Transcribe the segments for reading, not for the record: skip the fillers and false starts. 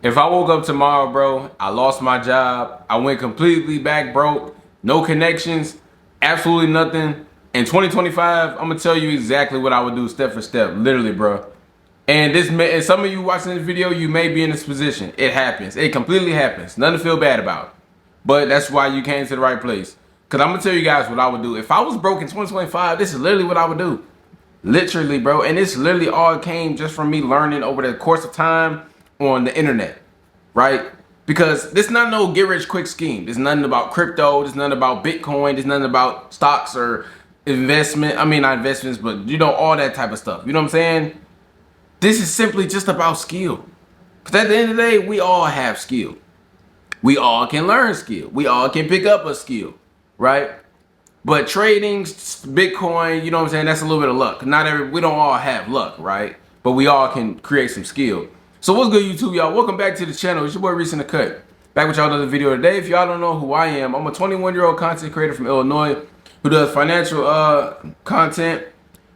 If I woke up tomorrow, bro, I lost my job, I went completely back broke, no connections, absolutely nothing. In 2025, I'm gonna tell you exactly what I would do step for step, literally, bro. And and some of you watching this video, you may be in this position. It happens. It completely happens. Nothing to feel bad about. But that's why you came to the right place. Cause I'm gonna tell you guys what I would do. If I was broke in 2025, this is literally what I would do. Literally, bro. And this literally all came just from me learning over the course of time on the internet, right? Because this not no get rich quick scheme. There's nothing about crypto. There's nothing about Bitcoin. There's nothing about stocks or investment. I mean, not investments, but you know, all that type of stuff. You know what I'm saying? This is simply just about skill. Because at the end of the day, we all have skill. We all can learn skill. We all can pick up a skill, right? But trading, Bitcoin, you know what I'm saying? That's a little bit of luck. We don't all have luck, right? But we all can create some skill. So what's good, YouTube, y'all? Welcome back to the channel. It's your boy Reese in the Cut. Back with y'all another video today. If y'all don't know who I am, I'm a 21-year-old content creator from Illinois who does financial content,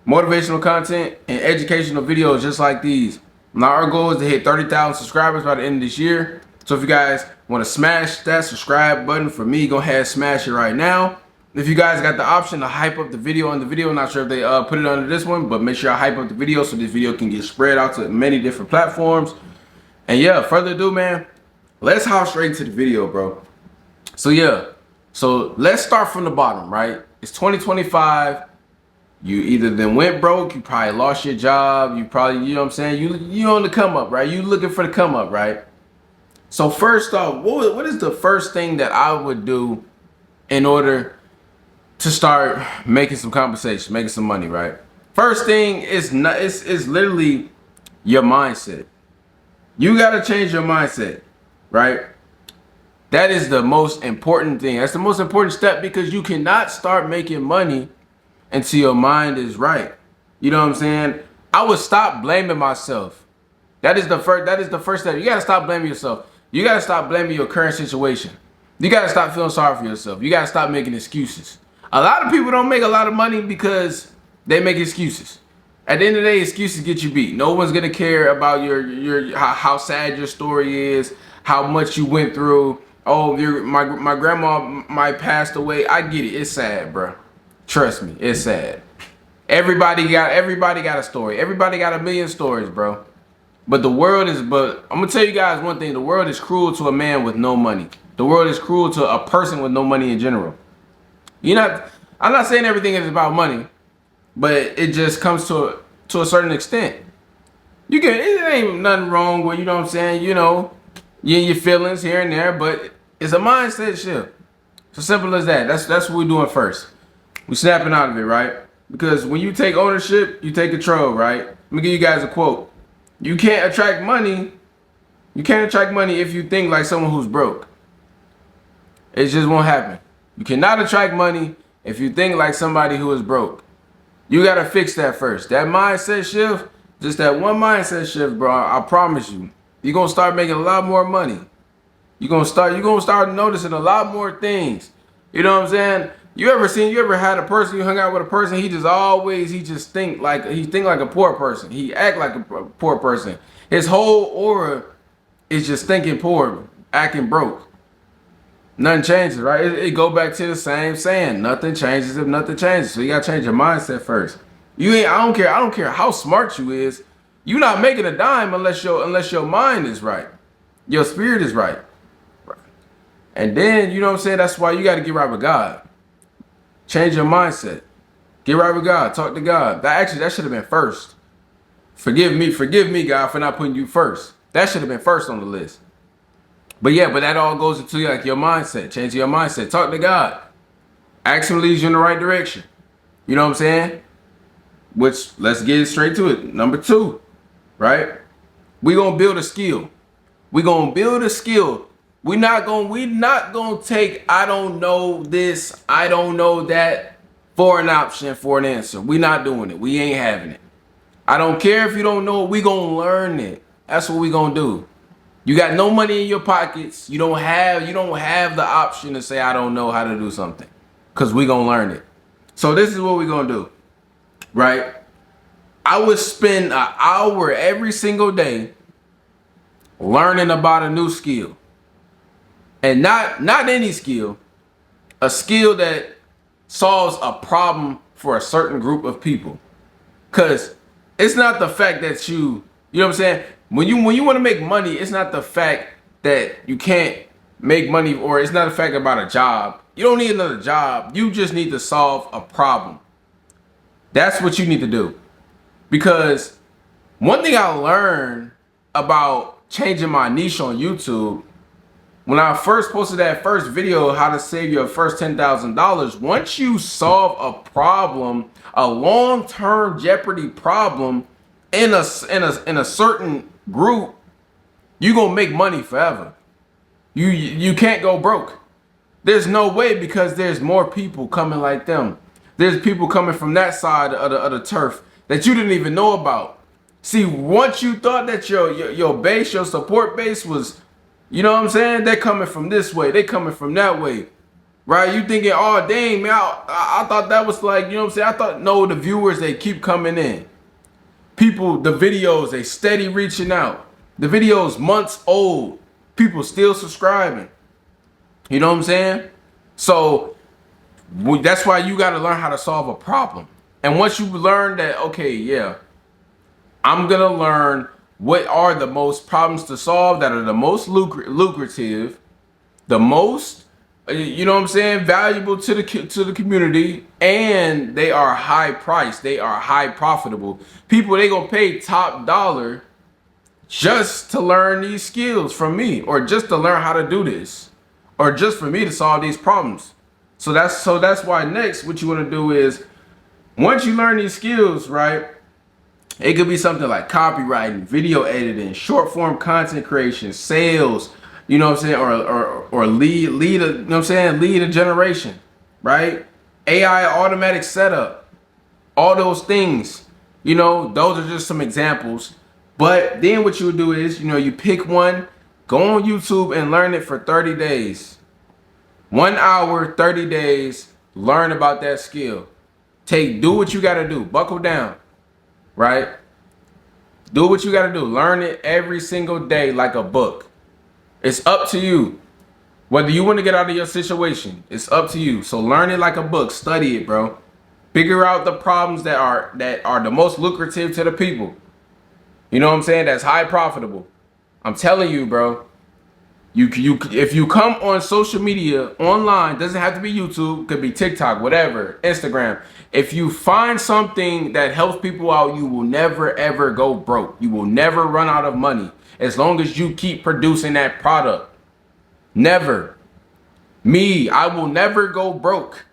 motivational content, and educational videos just like these. Now our goal is to hit 30,000 subscribers by the end of this year. So if you guys want to smash that subscribe button for me, go ahead and smash it right now. If you guys got the option to hype up the video on the video, not sure if they put it under this one, but make sure I hype up the video so this video can get spread out to many different platforms. And yeah, further ado, man, let's hop straight into the video, bro. So yeah, so let's start from the bottom, right? It's 2025. You either then went broke, you probably lost your job, you probably, you know what I'm saying? You on the come up, right? You looking for the come up, right? So first off, what is the first thing that I would do in order to start making some compensation, making some money, right? First thing is it's literally your mindset. You gotta change your mindset, right? That is the most important thing. That's the most important step because you cannot start making money until your mind is right. You know what I'm saying? I would stop blaming myself. That is the first step. You gotta stop blaming yourself. You gotta stop blaming your current situation. You gotta stop feeling sorry for yourself. You gotta stop making excuses. A lot of people don't make a lot of money because they make excuses. At the end of the day, excuses get you beat. No one's gonna care about how sad your story is, how much you went through. Oh, my grandma might passed away. I get it. It's sad, bro. Trust me, it's sad. Everybody got a story. Everybody got a million stories, bro. But I'm gonna tell you guys one thing. The world is cruel to a man with no money. The world is cruel to a person with no money in general. I'm not saying everything is about money, but it just comes to a certain extent. It ain't nothing wrong with, you know what I'm saying, you know, your feelings here and there, but it's a mindset shift. It's as simple as that. That's what we're doing first. We're snapping out of it, right? Because when you take ownership, you take control, right? Let me give you guys a quote. You can't attract money if you think like someone who's broke. It just won't happen. You cannot attract money if you think like somebody who is broke. You gotta fix that first. That mindset shift, just that one mindset shift, bro. I promise you, you're gonna start making a lot more money. You're gonna start noticing a lot more things. You know what I'm saying? You ever had a person, you hung out with a person, he just think like a poor person. He act like a poor person. His whole aura is just thinking poor, acting broke. Nothing changes, right? It go back to the same saying. Nothing changes if nothing changes. So you gotta change your mindset first. I don't care how smart you is. You're not making a dime unless your mind is right. Your spirit is right. And then, you know what I'm saying? That's why you gotta get right with God. Change your mindset. Get right with God. Talk to God. That should have been first. Forgive me, God, for not putting you first. That should have been first on the list. But that all goes into like your mindset. Change your mindset. Talk to God. Ask him to lead you in the right direction. You know what I'm saying? Which, let's get straight to it. Number 2, right? We gonna build a skill. We gonna build a skill. We not gonna take I don't know this, I don't know that for an option, for an answer. We not doing it. We ain't having it. I don't care if you don't know it. We gonna learn it. That's what we gonna do. You got no money in your pockets. You don't have the option to say I don't know how to do something, because we gonna learn it. So this is what we gonna do, right? I would spend an hour every single day learning about a new skill. And not any skill, a skill that solves a problem for a certain group of people. Cause it's not the fact that you know what I'm saying? When you want to make money, it's not the fact that you can't make money, or it's not a fact about a job. You don't need another job. You just need to solve a problem. That's what you need to do. Because one thing I learned about changing my niche on YouTube, when I first posted that first video, how to save your first $10,000, once you solve a problem, a long-term Jeopardy problem in a certain group, you're gonna make money forever. You can't go broke. There's no way, because there's more people coming like them. There's people coming from that side of the turf that you didn't even know about. See, once you thought that your base, your support base was, you know what I'm saying? They're coming from this way. They coming from that way. Right? You thinking, oh, dang, man, I thought that was like, you know what I'm saying? I thought, no, the viewers, they keep coming in. People, the videos, they steady reaching out. The videos months old. People still subscribing. You know what I'm saying? So that's why you got to learn how to solve a problem. And once you learn that, okay, yeah, I'm going to learn what are the most problems to solve that are the most lucrative, the most, you know what I'm saying, valuable to the community, and they are high priced, they are high profitable. People, they gonna pay top dollar just to learn these skills from me, or just to learn how to do this, or just for me to solve these problems. So that's why next what you want to do is, once you learn these skills, right, it could be something like copywriting, video editing, short form content creation, sales, you know what I'm saying, or lead a, you know what I'm saying, lead a generation, right? AI automatic setup, all those things, you know, those are just some examples. But then what you would do is, you know, you pick one, go on YouTube and learn it for 30 days. 1 hour, 30 days, learn about that skill. Do what you gotta do, buckle down, right? Do what you gotta do. Learn it every single day like a book. It's up to you. Whether you want to get out of your situation, it's up to you. So learn it like a book. Study it, bro. Figure out the problems that are the most lucrative to the people. You know what I'm saying? That's high profitable. I'm telling you, bro. If you come on social media online, doesn't have to be YouTube, could be TikTok, whatever, Instagram. If you find something that helps people out, you will never ever go broke. You will never run out of money as long as you keep producing that product. Never. Me, I will never go broke.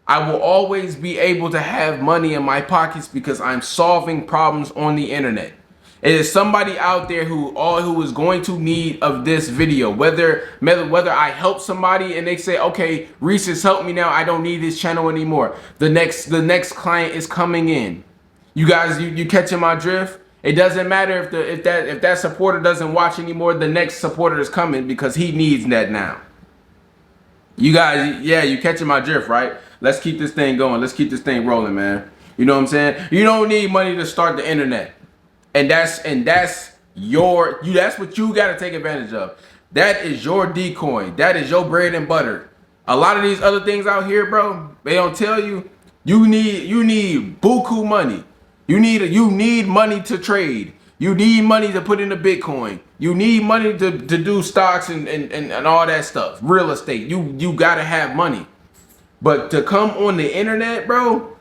I will always be able to have money in my pockets because I'm solving problems on the internet. It is somebody out there who is going to need of this video. Whether I help somebody and they say, okay, Reese has helped me now, I don't need this channel anymore. The next client is coming in. You guys, you catching my drift? It doesn't matter if that supporter doesn't watch anymore. The next supporter is coming because he needs that now. You guys, yeah, you catching my drift, right? Let's keep this thing going. Let's keep this thing rolling, man. You know what I'm saying? You don't need money to start the internet. And that's what you got to take advantage of. That is your decoy. That is your bread and butter. A lot of these other things out here, bro, they don't tell you. You need buku money. You need money to trade. You need money to put into Bitcoin. You need money to do stocks and all that stuff. Real estate. You gotta have money. But to come on the internet, bro,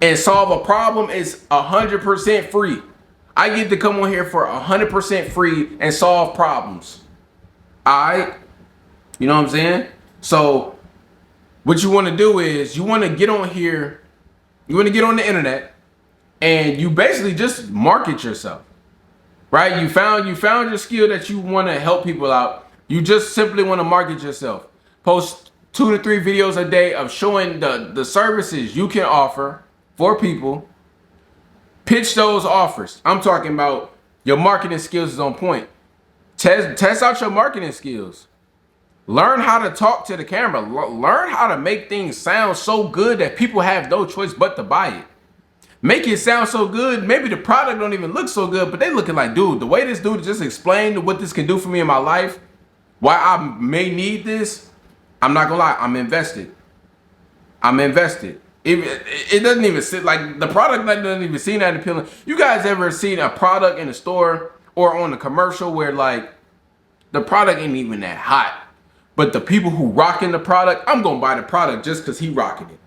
and solve a problem is 100% free. I get to come on here for 100% free and solve problems. Alright? You know what I'm saying? So what you want to do is you want to get on here, you want to get on the internet, and you basically just market yourself. Right? You found your skill that you want to help people out. You just simply want to market yourself. Post 2 to 3 videos a day of showing the services you can offer for people. Pitch those offers. I'm talking about your marketing skills is on point. Test out your marketing skills. Learn how to talk to the camera. Learn how to make things sound so good that people have no choice but to buy it. make it sound so good. Maybe the product don't even look so good, but they looking like, dude, the way this dude just explained what this can do for me in my life, why I may need this, I'm not gonna lie, I'm invested. I'm invested. It doesn't even sit like the product doesn't even seem that appealing. You guys ever seen a product in the store or on a commercial where like the product ain't even that hot, but the people who rocking the product, I'm gonna buy the product just because he rocking it.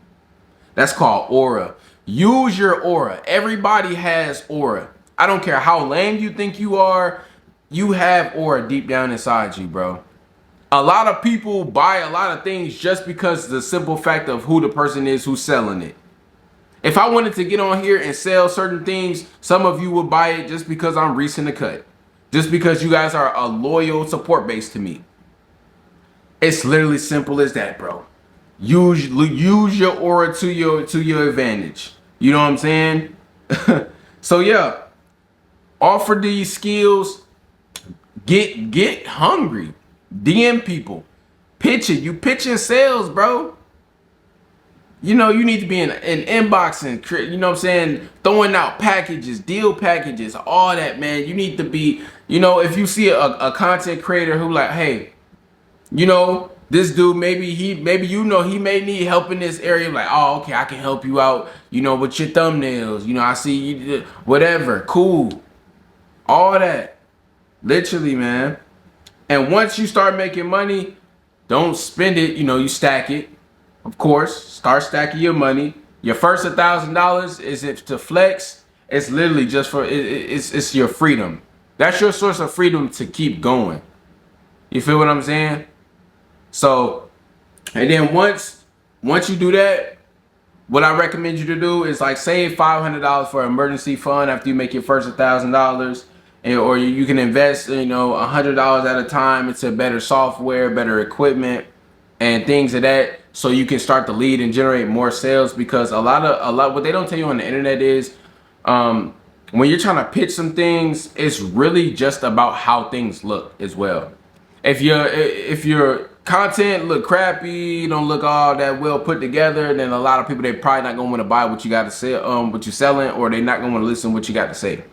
That's called aura. Use your aura. Everybody has aura. I don't care how lame you think you are, you have aura deep down inside you, bro. A lot of people buy a lot of things just because of the simple fact of who the person is who's selling it. If I wanted to get on here and sell certain things, some of you would buy it just because I'm Reese in the cut. Just because you guys are a loyal support base to me. It's literally simple as that, bro. Use your aura to your advantage. You know what I'm saying? So yeah, offer these skills. Get hungry. DM people. Pitch it. You pitching sales, bro. You know, you need to be in inboxing, you know what I'm saying? Throwing out packages, deal packages, all that, man. You need to be, you know, if you see a content creator who like, hey, you know, this dude, maybe you know, he may need help in this area. Like, oh, okay, I can help you out, you know, with your thumbnails. You know, I see you, whatever, cool. All that. Literally, man. And once you start making money, don't spend it, you know, you stack it. Of course, start stacking your money. Your first $1,000 is it to flex. It's literally just for it's your freedom. That's your source of freedom to keep going. You feel what I'm saying? So, and then once you do that, what I recommend you to do is like save $500 for an emergency fund after you make your first $1,000, or you can invest, you know, $100 at a time into better software, better equipment, and things of that, so you can start to lead and generate more sales. Because a lot what they don't tell you on the internet is when you're trying to pitch some things, it's really just about how things look as well. If your content look crappy, don't look all that well put together, then a lot of people, they probably not gonna want to buy what you got to say, what you're selling, or they not gonna want to listen to what you got to say.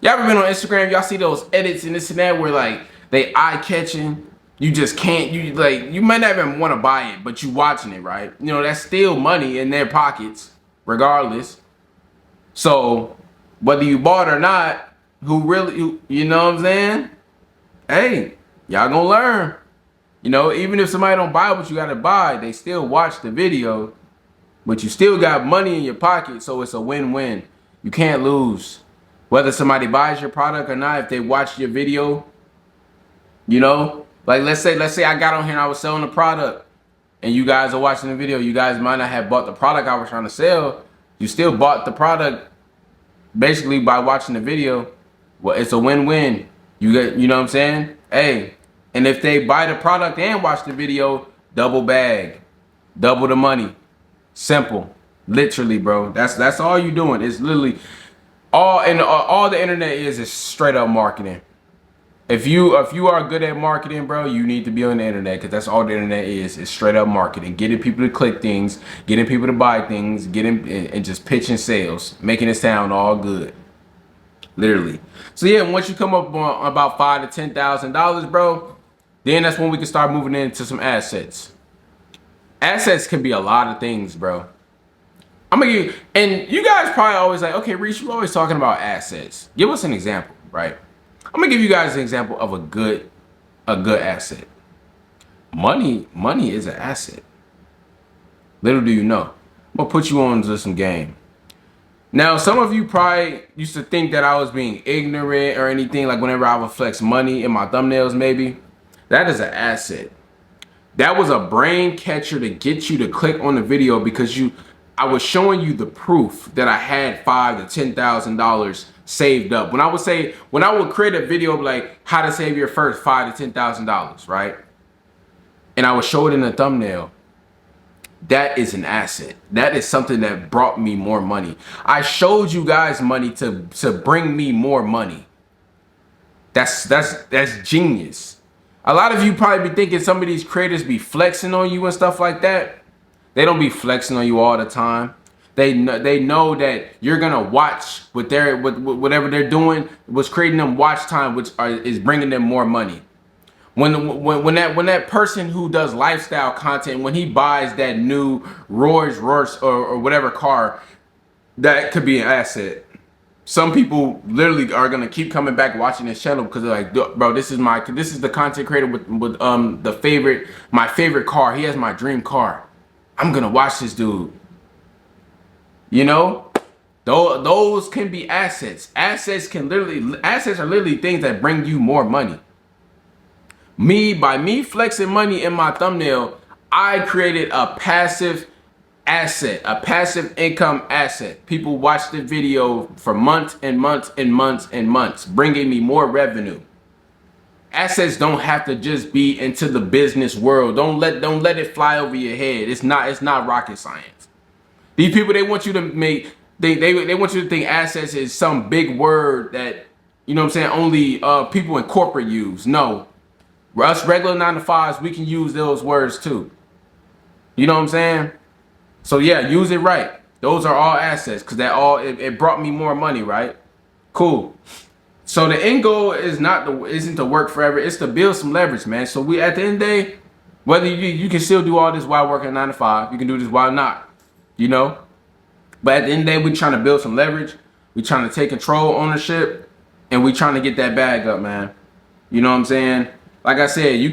Y'all ever been on Instagram? Y'all see those edits and this and that where like they eye catching. You just can't, you might not even want to buy it, but you watching it, right? You know, that's still money in their pockets, regardless. So whether you bought or not, you know what I'm saying? Hey, y'all gonna learn. You know, even if somebody don't buy what you gotta buy, they still watch the video, but you still got money in your pocket, so it's a win-win. You can't lose. Whether somebody buys your product or not, if they watch your video, you know, like let's say I got on here and I was selling a product and you guys are watching the video. You guys might not have bought the product I was trying to sell. You still bought the product basically by watching the video. Well, it's a win-win. You know what I'm saying? Hey, and if they buy the product and watch the video, double bag, double the money. Simple. Literally, bro. That's all you doing. It's literally all the internet is straight up marketing. If you are good at marketing, bro, you need to be on the internet, because that's all the internet is. It's straight up marketing. Getting people to click things, getting people to buy things, getting and just pitching sales, making it sound all good. Literally. So yeah, once you come up on about $5,000 to $10,000, bro, then that's when we can start moving into some assets. Assets can be a lot of things, bro. I'm gonna give you, and you guys probably always like, okay, Reese, you're always talking about assets. Give us an example, right? I'm gonna give you guys an example of a good asset. Money is an asset. Little do you know. I'm gonna put you on to some game. Now, some of you probably used to think that I was being ignorant or anything, like whenever I would flex money in my thumbnails, maybe. That is an asset. That was a brain catcher to get you to click on the video, because I was showing you the proof that I had $5,000 to $10,000 saved up. When I would create a video like how to save your first $5,000 to $10,000, right? And I would show it in the thumbnail. That is an asset. That is something that brought me more money. I showed you guys money to bring me more money. That's genius. A lot of you probably be thinking some of these creators be flexing on you and stuff like that. They don't be flexing on you all the time. They know that you're gonna watch what they're whatever they're doing, what's creating them watch time, which is bringing them more money. When that person who does lifestyle content, when he buys that new Rolls Royce or whatever car, that could be an asset. Some people literally are gonna keep coming back watching this channel because they're like, bro, this is the content creator with my favorite car. He has my dream car. I'm gonna watch this dude. You know, those can be assets. Assets are literally things that bring you more money. By me flexing money in my thumbnail, I created a passive asset, a passive income asset. People watch the video for months and months and months and months, bringing me more revenue. Assets don't have to just be into the business world. Don't let it fly over your head. It's not rocket science. These people, they want you to make they want you to think assets is some big word that, you know what I'm saying, only people in corporate use. No. Us regular 9-to-5s, we can use those words too. You know what I'm saying? So yeah, use it right. Those are all assets because it brought me more money, right? Cool. So the end goal isn't to work forever. It's to build some leverage, man. So we at the end of the day, whether you can still do all this while working 9-to-5, you can do this while not, you know. But at the end of the day, we're trying to build some leverage. We're trying to take control, ownership, and we're trying to get that bag up, man. You know what I'm saying? Like I said, you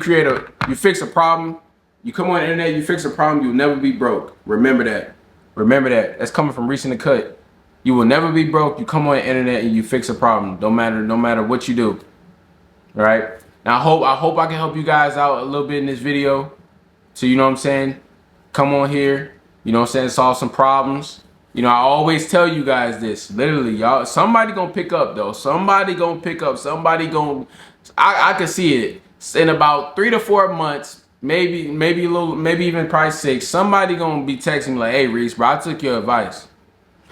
fix a problem, you come on the internet, you fix a problem, you'll never be broke. Remember that. Remember that. That's coming from Reaching the Cut. You will never be broke. You come on the internet and you fix a problem. No matter what you do. All right. Now I hope I can help you guys out a little bit in this video. So you know what I'm saying? Come on here. You know what I'm saying? Solve some problems. You know, I always tell you guys this. Literally, y'all. Somebody gonna pick up though. Somebody gonna pick up. Somebody gonna. I can see it. In about 3 to 4 months, maybe even probably 6, somebody gonna be texting me like, hey Reese, bro, I took your advice.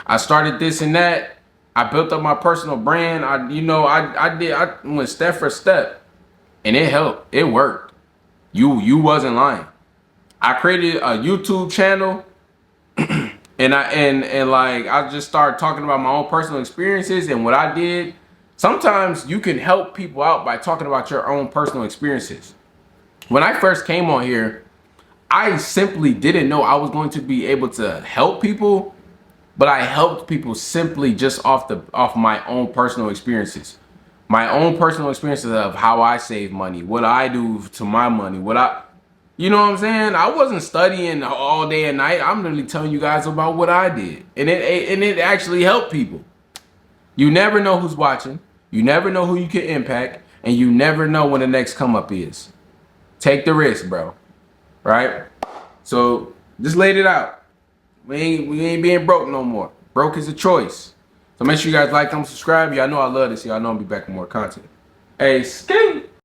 I started this and that. I built up my personal brand. I went step for step, and it helped. It worked. You wasn't lying. I created a YouTube channel, and I just started talking about my own personal experiences and what I did. Sometimes you can help people out by talking about your own personal experiences. When I first came on here, I simply didn't know I was going to be able to help people, but I helped people simply just off my own personal experiences. My own personal experiences of how I save money, what I do to my money, you know what I'm saying? I wasn't studying all day and night. I'm literally telling you guys about what I did. And it actually helped people. You never know who's watching. You never know who you can impact, and you never know when the next come up is. Take the risk, bro. Right? So just laid it out. We ain't being broke no more. Broke is a choice. So make sure you guys like, comment, subscribe. Y'all know I love this. Y'all know I'll be back with more content. Hey, skate.